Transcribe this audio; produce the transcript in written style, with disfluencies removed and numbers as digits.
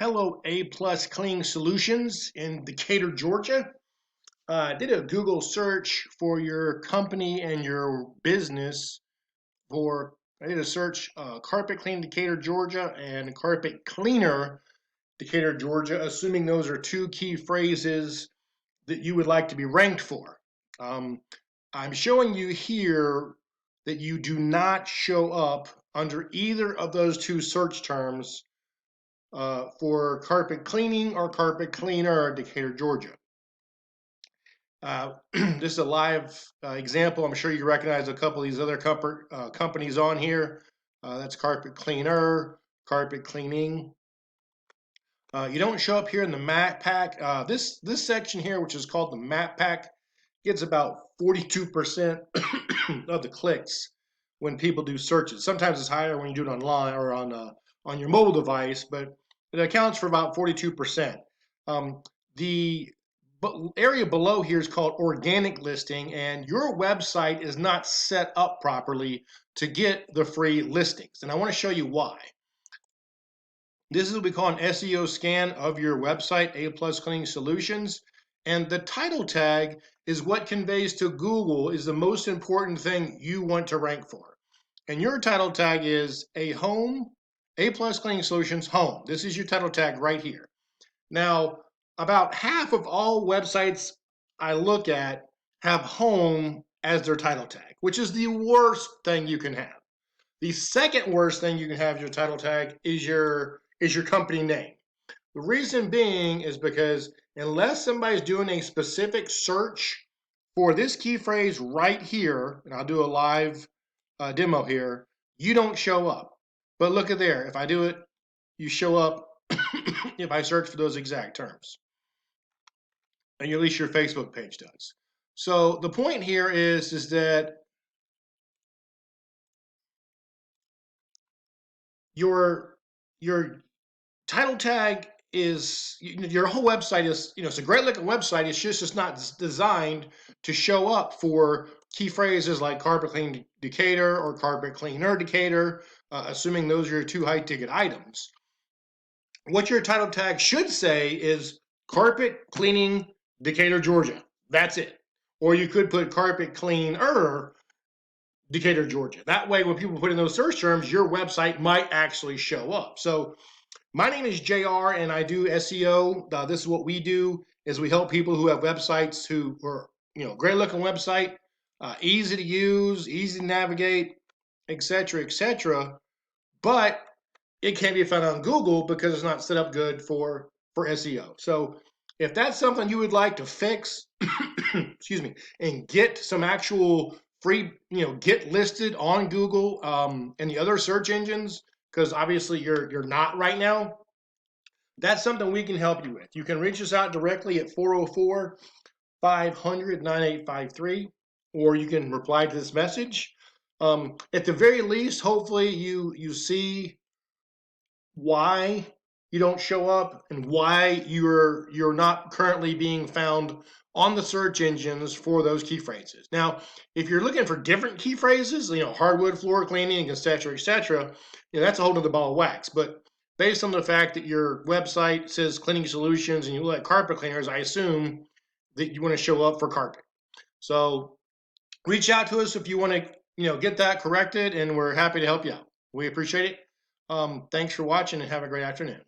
Hello, A+ Cleaning Solutions in Decatur, Georgia. I did a Google search for your company and your business I did a search carpet clean Decatur, Georgia and carpet cleaner Decatur, Georgia, assuming those are two key phrases that you would like to be ranked for. I'm showing you here that you do not show up under either of those two search terms for carpet cleaning or carpet cleaner, Decatur, Georgia. This is a live example. I'm sure you recognize a couple of these other companies on here. That's carpet cleaner, carpet cleaning. You don't show up here in the map pack. This section here, which is called the map pack, gets about 42% of the clicks when people do searches. Sometimes it's higher when you do it online or on your mobile device, but it accounts for about 42%. The area below here is called organic listing, and your website is not set up properly to get the free listings. And I want to show you why. This is what we call an SEO scan of your website, A+ Cleaning Solutions. And the title tag is what conveys to Google is the most important thing you want to rank for. And your title tag is A+ Cleaning Solutions home. This is your title tag right here. Now, about half of all websites I look at have home as their title tag, which is the worst thing you can have. The second worst thing you can have your title tag is your company name. The reason being is because unless somebody's doing a specific search for this key phrase right here, and I'll do a live demo here, you don't show up. But look at there. If I do it, you show up if I search for those exact terms. And at least your Facebook page does. So the point here is that your title tag is, your whole website is, it's a great looking website. It's just not designed to show up for key phrases like carpet clean Decatur or carpet cleaner Decatur, assuming those are your two high ticket items. What your title tag should say is carpet cleaning Decatur, Georgia. That's it. Or you could put carpet cleaner Decatur, Georgia. That way, when people put in those search terms, your website might actually show up. So my name is JR and I do SEO. This is what we do is we help people who have websites who are, great looking website, easy to use, easy to navigate, etc., etc. But it can't be found on Google because it's not set up good for SEO. So if that's something you would like to fix, excuse me, and get some actual free, get listed on Google and the other search engines, because obviously you're not right now, that's something we can help you with. You can reach us out directly at 404-500-9853, or you can reply to this message. At the very least, hopefully you see why you don't show up and why you're not currently being found on the search engines for those key phrases. Now, if you're looking for different key phrases, hardwood floor cleaning, etc., etc., that's a whole other ball of wax. But based on the fact that your website says cleaning solutions and you look at carpet cleaners, I assume that you want to show up for carpet. So reach out to us if you want to, get that corrected, and we're happy to help you out. We appreciate it. Thanks for watching and have a great afternoon.